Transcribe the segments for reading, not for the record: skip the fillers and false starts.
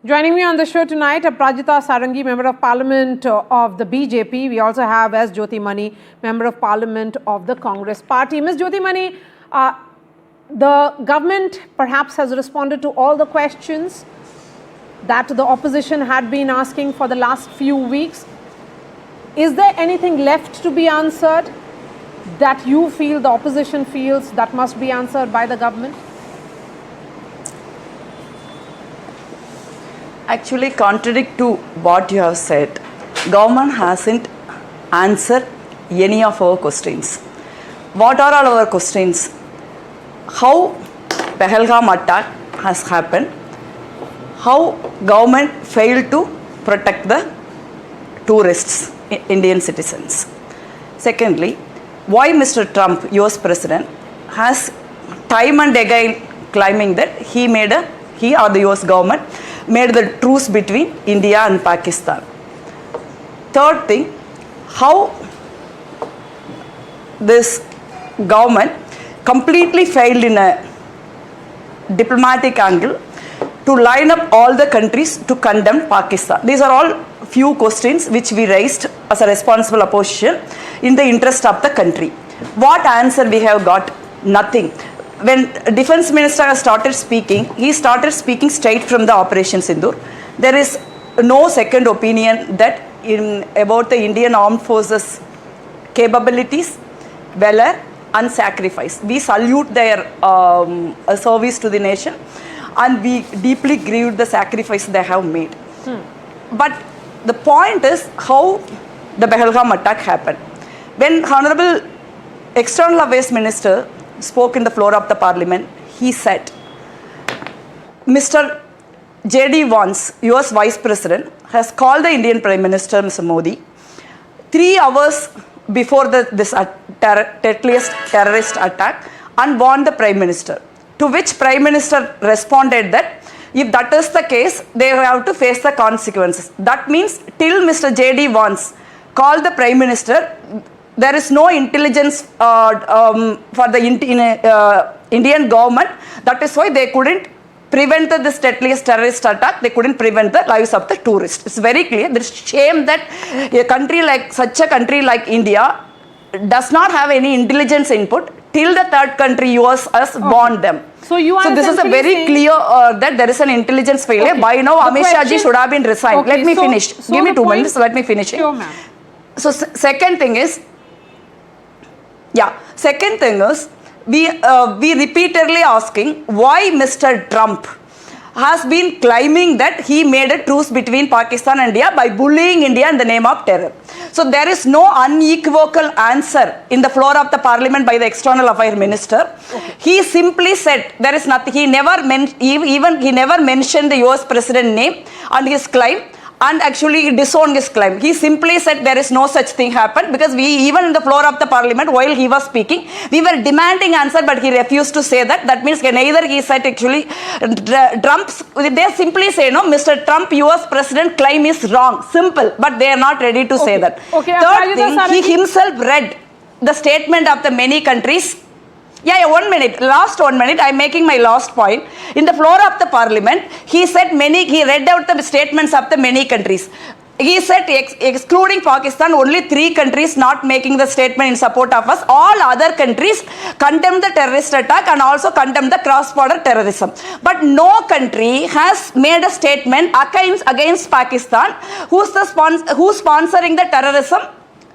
Joining me on the show tonight, Aparajita Sarangi, Member of Parliament of the BJP. We also have as Jothimani, Member of Parliament of the Congress Party. Ms. Jothimani, the government perhaps has responded to all the questions that the opposition had been asking for the last few weeks. Is there anything left to be answered that you feel, the opposition feels, that must be answered by the government? Actually, contradict to what you have said, government hasn't answered any of our questions. What are all our questions? How Pahalgam attack has happened? How government failed to protect the tourists, Indian citizens? Secondly, why Mr. Trump, US President, has time and again claiming that he or the US government made the truce between India and Pakistan. Third thing, how this government completely failed in a diplomatic angle to line up all the countries to condemn Pakistan. These are all few questions which we raised as a responsible opposition in the interest of the country. What answer we have got? Nothing. When Defense Minister started speaking, he started speaking straight from the Operation Sindoor. There is no second opinion that about the Indian Armed Forces capabilities, valor and sacrifice. We salute their service to the nation and we deeply grieve the sacrifice they have made. But the point is how the Pahalgam attack happened. When Honorable External Affairs Minister spoke in the floor of the parliament, he said, Mr. J.D. Vance, US Vice President, has called the Indian Prime Minister, Mr. Modi, 3 hours before this terrorist attack and warned the Prime Minister. To which Prime Minister responded that if that is the case, they have to face the consequences. That means till Mr. J.D. Vance called the Prime Minister, there is no intelligence for the Indian government. That is why they couldn't prevent this deadliest terrorist attack. They couldn't prevent the lives of the tourists. It's very clear. There is shame that such a country like India does not have any intelligence input till the third country, US, has warned them. So this is a very clear that there is an intelligence failure. Okay. By now, Amit Shah ji should have been resigned. Okay. Let me finish. Give me 2 minutes. Let me finish it. Sure, so second thing is, we repeatedly asking why Mr. Trump has been claiming that he made a truce between Pakistan and India by bullying India in the name of terror. So there is no unequivocal answer in the floor of the parliament by the External Affairs Minister. Okay. He simply said there is nothing. He never mentioned the US President name and his claim. And actually disowned his claim. He simply said there is no such thing happened because we, even in the floor of the parliament, while he was speaking, we were demanding answer, but he refused to say that. That means neither he said actually, Trump's, they simply say, no, Mr. Trump, US President claim is wrong. Simple, but they are not ready to say that. Okay. Third thing, he himself read the statement of the many countries. Yeah, 1 minute. Last 1 minute. I'm making my last point. In the floor of the parliament, he said he read out the statements of the many countries. He said, excluding Pakistan, only 3 countries not making the statement in support of us. All other countries condemn the terrorist attack and also condemn the cross-border terrorism. But no country has made a statement against Pakistan, who's sponsoring the terrorism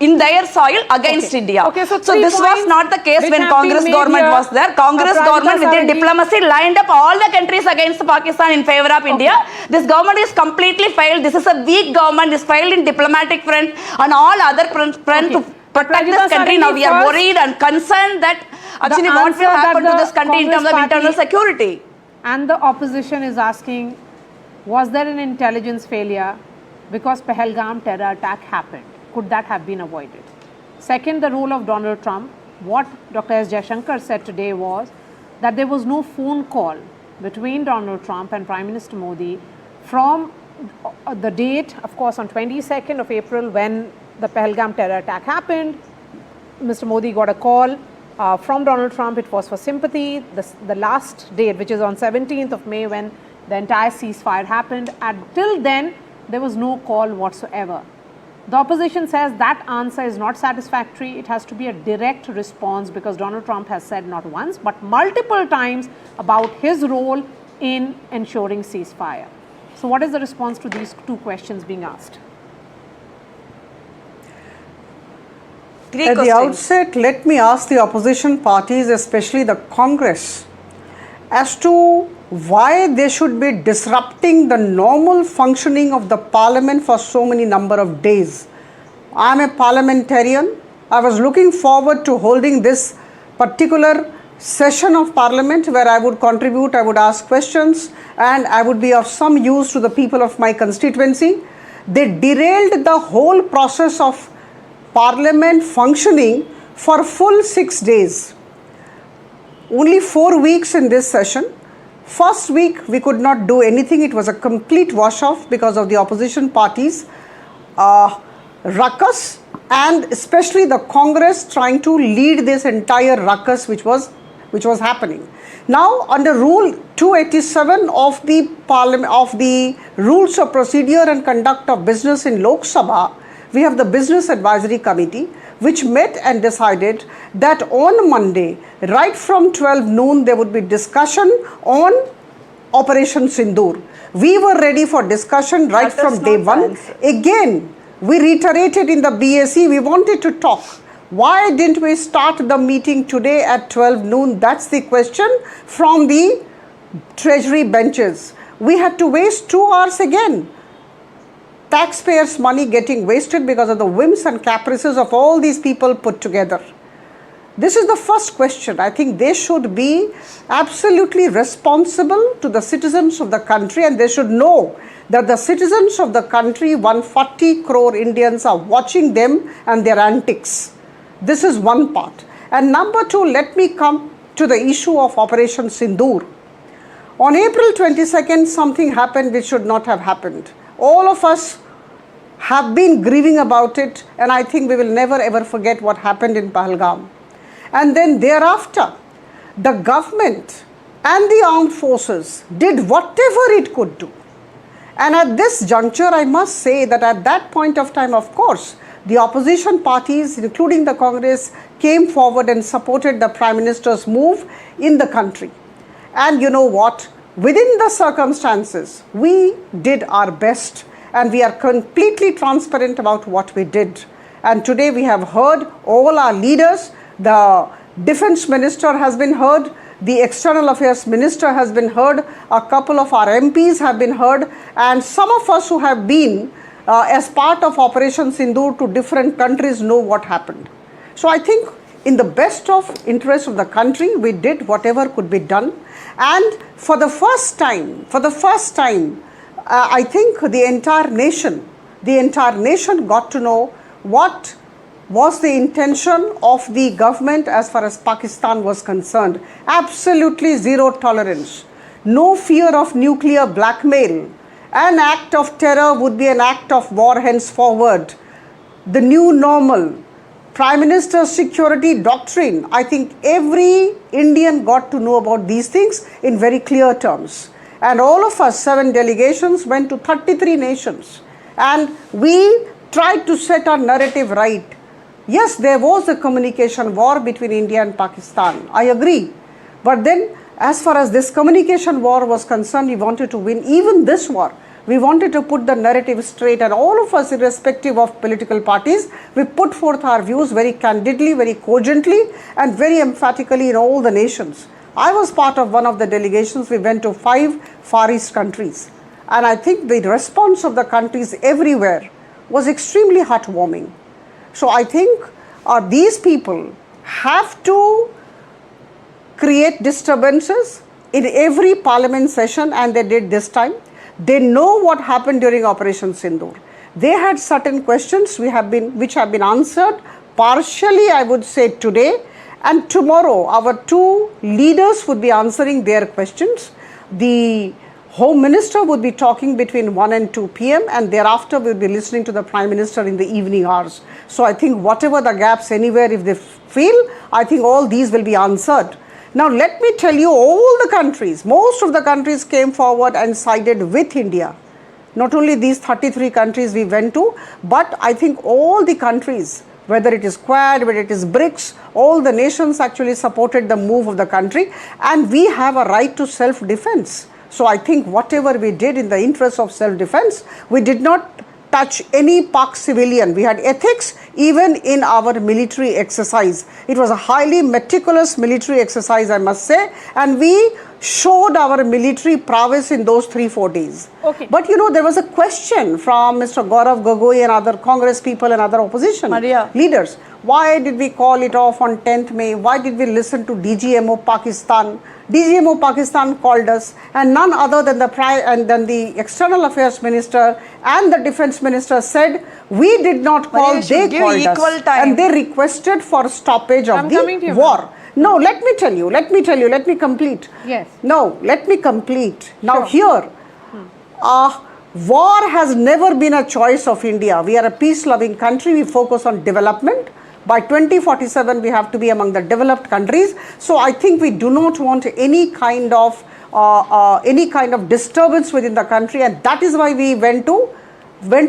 in their soil against India. Okay, so this was not the case when Congress government was there. Congress government with their diplomacy lined up all the countries against Pakistan in favor of India. This government is completely failed. This is a weak government. It's failed in diplomatic front and all other front to protect this country. Now we are worried and concerned that actually what will happen to this country in terms of internal security. And the opposition is asking, was there an intelligence failure because Pahalgam terror attack happened? Could that have been avoided? Second, the role of Donald Trump. What Dr. S. Jaishankar said today was that there was no phone call between Donald Trump and Prime Minister Modi from the date, of course, on 22nd of April when the Pahalgam terror attack happened. Mr. Modi got a call from Donald Trump. It was for sympathy. The last date, which is on 17th of May when the entire ceasefire happened. Until then, there was no call whatsoever. The opposition says that answer is not satisfactory. It has to be a direct response, because Donald Trump has said not once but multiple times about his role in ensuring ceasefire. So what is the response to these two questions being asked? At the outset, let me ask the opposition parties, especially the Congress, as to why they should be disrupting the normal functioning of the parliament for so many number of days. I am a parliamentarian. I was looking forward to holding this particular session of parliament where I would contribute, I would ask questions, and I would be of some use to the people of my constituency. They derailed the whole process of parliament functioning for full 6 days. Only 4 weeks in this session. First week we could not do anything. It was a complete wash off because of the opposition parties ruckus, and especially the Congress trying to lead this entire ruckus which was happening. Now, under Rule 287 of the Rules of Procedure and Conduct of Business in Lok Sabha, we have the Business Advisory Committee, which met and decided that on Monday, right from 12 noon, there would be discussion on Operation Sindoor. We were ready for discussion right from day one. Again, we reiterated in the BAC, we wanted to talk. Why didn't we start the meeting today at 12 noon? That's the question from the Treasury benches. We had to waste 2 hours again. Taxpayers' money getting wasted because of the whims and caprices of all these people put together. This is the first question. I think they should be absolutely responsible to the citizens of the country, and they should know that the citizens of the country, 140 crore Indians, are watching them and their antics. This is one part. And number two, let me come to the issue of Operation Sindoor. On April 22nd, something happened which should not have happened. All of us have been grieving about it, and I think we will never ever forget what happened in Pahalgam. And then thereafter, the government and the armed forces did whatever it could do. And at this juncture, I must say that at that point of time, of course, the opposition parties, including the Congress, came forward and supported the Prime Minister's move in the country. And you know what? Within the circumstances, we did our best, and we are completely transparent about what we did. And today we have heard all our leaders. The Defense Minister has been heard. The External Affairs Minister has been heard. A couple of our MPs have been heard. And some of us who have been as part of Operation Sindoor to different countries know what happened. So I think in the best of interest of the country, we did whatever could be done. And for the first time, I think the entire nation got to know what was the intention of the government as far as Pakistan was concerned. Absolutely zero tolerance, no fear of nuclear blackmail. An act of terror would be an act of war henceforward. The new normal, Prime Minister's security doctrine. I think every Indian got to know about these things in very clear terms. And all of us, 7 delegations, went to 33 nations. And we tried to set our narrative right. Yes, there was a communication war between India and Pakistan. I agree. But then, as far as this communication war was concerned, we wanted to win even this war. We wanted to put the narrative straight, and all of us, irrespective of political parties, we put forth our views very candidly, very cogently, and very emphatically in all the nations. I was part of one of the delegations. We went to 5 Far East countries. And I think the response of the countries everywhere was extremely heartwarming. So I think these people have to create disturbances in every parliament session, and they did this time. They know what happened during Operation Sindoor. They had certain questions which have been answered partially, I would say, today. And tomorrow, our 2 leaders would be answering their questions. The Home Minister would be talking between 1 and 2 p.m. and thereafter we'll be listening to the Prime Minister in the evening hours. So I think whatever the gaps anywhere, if they feel, I think all these will be answered. Now, let me tell you, all the countries, most of the countries came forward and sided with India. Not only these 33 countries we went to, but I think all the countries, whether it is Quad, whether it is BRICS, all the nations actually supported the move of the country, and we have a right to self-defense. So I think whatever we did in the interest of self-defense, we did not touch any Pak civilian. We had ethics even in our military exercise. It was a highly meticulous military exercise, I must say, and we showed our military prowess in those 3-4 days. Okay. But you know, there was a question from Mr. Gaurav, Gogoi and other Congress people and other opposition leaders. Why did we call it off on 10th May? Why did we listen to DGMO Pakistan? DGMO Pakistan called us, and none other than the External Affairs Minister and the Defence Minister said, we did not call, they called us. And they requested for stoppage of the war. No, let me tell you, let me complete. Yes. No, let me complete. Now here, war has never been a choice of India. We are a peace-loving country. We focus on development. By 2047, we have to be among the developed countries. So I think we do not want any kind of disturbance within the country, and that is why we went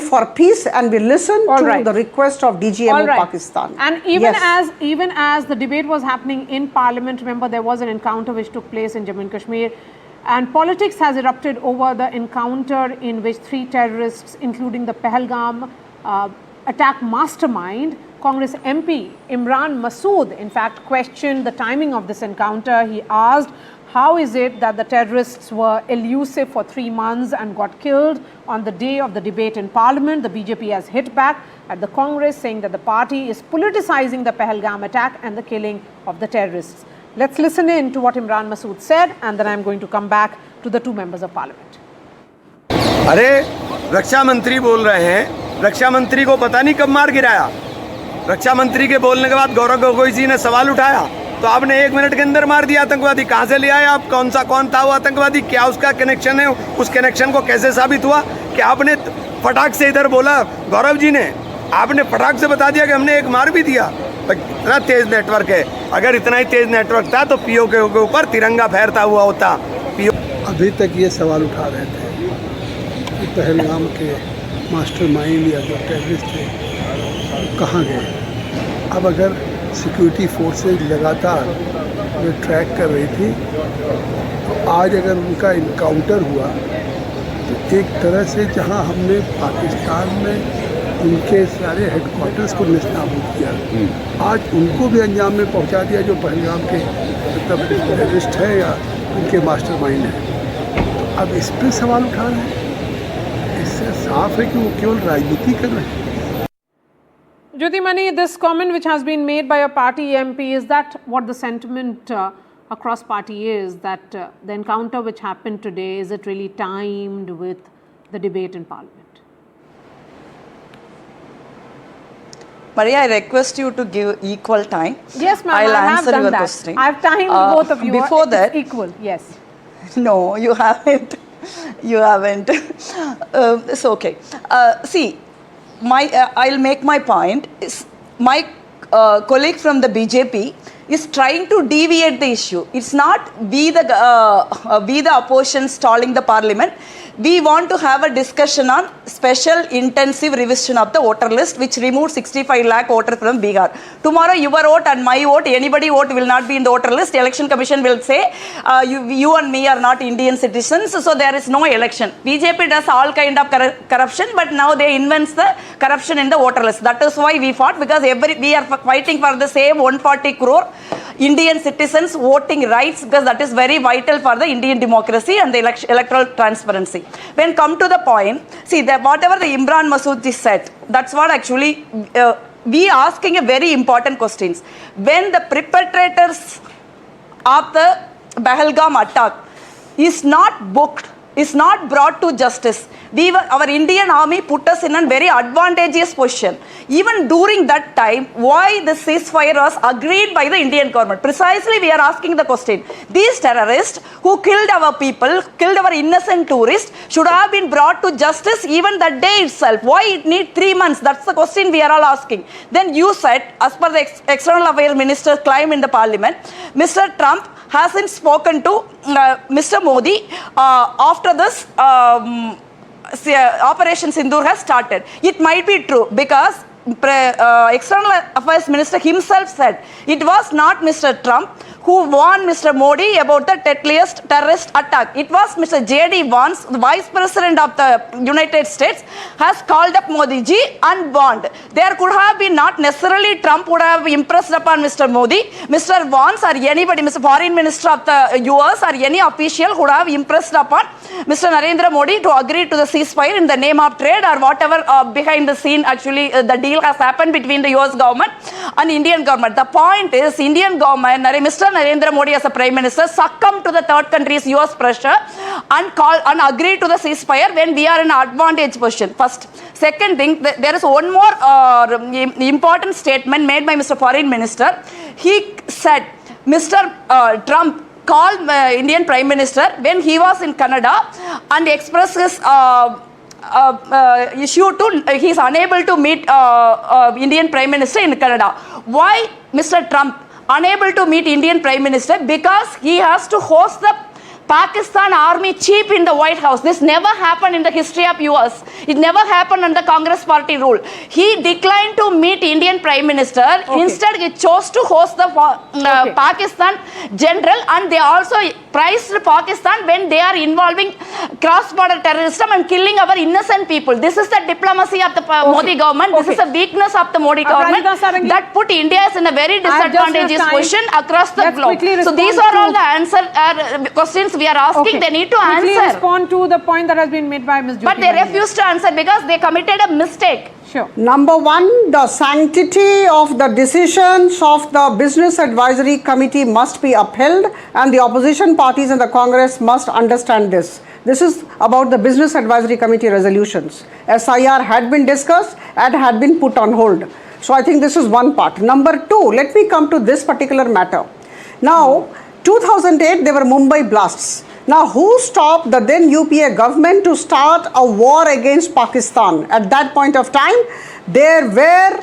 for peace, and we listened to the request of DGMO Pakistan. And even as the debate was happening in Parliament, remember there was an encounter which took place in Jammu and Kashmir, and politics has erupted over the encounter in which 3 terrorists, including the Pahalgam attack mastermind, Congress MP Imran Masood, in fact, questioned the timing of this encounter. He asked, how is it that the terrorists were elusive for 3 months and got killed on the day of the debate in Parliament? The BJP has hit back at the Congress, saying that the party is politicizing the Pahalgam attack and the killing of the terrorists. Let's listen in to what Imran Masood said, and then I'm going to come back to the 2 members of Parliament. अरे रक्षा मंत्री बोल रहे हैं, रक्षा मंत्री को पता नहीं कब मार गिराया। रक्षा मंत्री के बोलने के बाद गौरव गोगोई जी ने सवाल उठाया, तो आपने 1 मिनट के अंदर मार दिया आतंकवादी। कहाँ से ले आए आप? कौन था वो आतंकवादी? क्या उसका कनेक्शन है? उस कनेक्शन को कैसे साबित हुआ? कि आपने फटाक से इधर बोला, गौरव जी ने आपने फटाक से बता दिया कि हमने 1 मार भी दिया। इतना तेज नेटवर्क है। अगर इतना ही तेज नेटवर्क था तो पीओ के ऊपर तिरंगा फहरता हुआ होता। पीओ अभी तक ये सवाल उठा रहे थे कि पहलगाम के मास्टरमाइंड या जो टेररिस्ट थे कहाँ गए। अब अगर सिक्योरिटी फोर्सेस लगातार जो ट्रैक कर रही थी, तो आज अगर उनका इनकाउंटर हुआ तो एक तरह से जहां हमने पाकिस्तान में उनके सारे हेडक्वार्टर्स को निस्ताबूद किया, आज उनको भी अंजाम में पहुंचा दिया जो पहलगाम के मतलब टेररिस्ट है या उनके मास्टरमाइंड है। अब इस पर सवाल उठा रहे हैं। इससे साफ है कि वो केवल राजनीति कर रहे हैं। Jothimani, this comment which has been made by a party MP, is that what the sentiment across party is, that the encounter which happened today, is it really timed with the debate in Parliament? Maria, I request you to give equal time. Yes, ma'am, I'll I have answer done your that. question. I have timed both of you. Before that, equal, yes. No, you haven't. You haven't. It's okay. See, I'll make my point. My colleague from the BJP is trying to deviate the issue. It's not we the opposition stalling the parliament. We want to have a discussion on special intensive revision of the voter list, which removed 65 lakh voters from Bihar. Tomorrow your vote and my vote, anybody vote will not be in the voter list. The election commission will say you and me are not Indian citizens, so there is no election. BJP does all kind of corruption, but now they invent the corruption in the voter list. That is why we fought, because we are fighting for the same 140 crore Indian citizens voting rights, because that is very vital for the Indian democracy and the electoral transparency. When come to the point, see that whatever the Imran Masood ji said, that's what actually we asking a very important questions. When the perpetrators of the Pahalgam attack is not booked, is not brought to justice, our Indian army put us in a very advantageous position. Even during that time, why the ceasefire was agreed by the Indian government? Precisely, we are asking the question. These terrorists who killed our people, killed our innocent tourists, should have been brought to justice even that day itself. Why it need 3 months? That's the question we are all asking. Then you said, as per the External Affairs Minister's claim in the Parliament, Mr. Trump hasn't spoken to Mr. Modi after this Operation Sindoor has started. It might be true because External Affairs Minister himself said it was not Mr. Trump who warned Mr. Modi about the terrorist attack. It was Mr. J.D. Vance, the Vice President of the United States, has called up Modi ji and warned. There could have been not necessarily Trump would have impressed upon Mr. Modi, Mr. Vance or anybody, Mr. Foreign Minister of the US or any official would have impressed upon Mr. Narendra Modi to agree to the ceasefire in the name of trade or whatever behind the scene actually the deal has happened between the US government and Indian government. The point is Indian government, Mr. Narendra Modi as a Prime Minister succumbed to the third country's US pressure and agreed to the ceasefire when we are in an advantage position. First. Second thing, there is one more important statement made by Mr. Foreign Minister. He said, Mr. Trump called Indian Prime Minister when he was in Canada and expressed his issue to he is unable to meet Indian Prime Minister in Canada. Why Mr. Trump unable to meet Indian Prime Minister? Because he has to host the Pakistan army chief in the White House. This never happened in the history of US. It never happened under Congress party rule. He declined to meet Indian Prime Minister. Okay. Instead, he chose to host the Pakistan general, and they also praised Pakistan when they are involving cross-border terrorism and killing our innocent people. This is the diplomacy of the Modi government. This is the weakness of the Modi government that put India in a very disadvantageous position across the globe. So these are all the questions we are asking. They need to answer. Respond to the point that has been made by Ms. Jothimani. But they refuse to answer because they committed a mistake. Sure. Number one, the sanctity of the decisions of the Business Advisory Committee must be upheld, and the opposition parties in the Congress must understand this. This is about the Business Advisory Committee resolutions. SIR had been discussed and had been put on hold. So I think this is one part. Number two, let me come to this particular matter. Now, 2008, there were Mumbai blasts. Now, who stopped the then UPA government to start a war against Pakistan? At that point of time, there were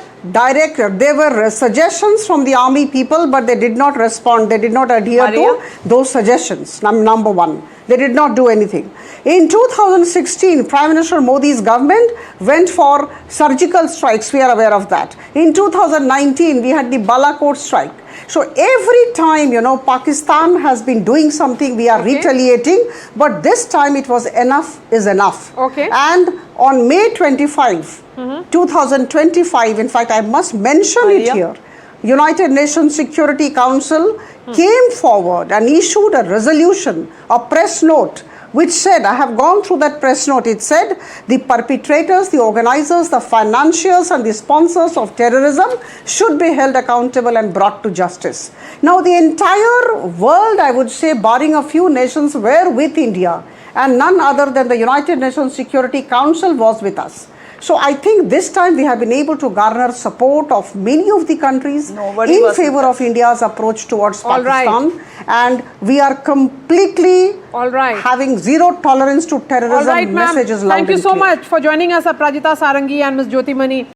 suggestions from the army people, but they did not respond. They did not adhere to those suggestions. Number one, they did not do anything. In 2016, Prime Minister Modi's government went for surgical strikes. We are aware of that. In 2019, we had the Balakot strike. So every time, Pakistan has been doing something, we are retaliating, but this time it was enough is enough. Okay. And on May 25, 2025, in fact, I must mention it here, United Nations Security Council came forward and issued a resolution, a press note, which said, I have gone through that press note, it said, the perpetrators, the organizers, the financiers and the sponsors of terrorism should be held accountable and brought to justice. Now, the entire world, I would say, barring a few nations, were with India, and none other than the United Nations Security Council was with us. So I think this time we have been able to garner support of many of the countries in favor of India's approach towards Pakistan. And we are completely having zero tolerance to terrorism. Messages loud and clear. Thank you so much for joining us, Aparajita, Sarangi and Ms. Jothimani.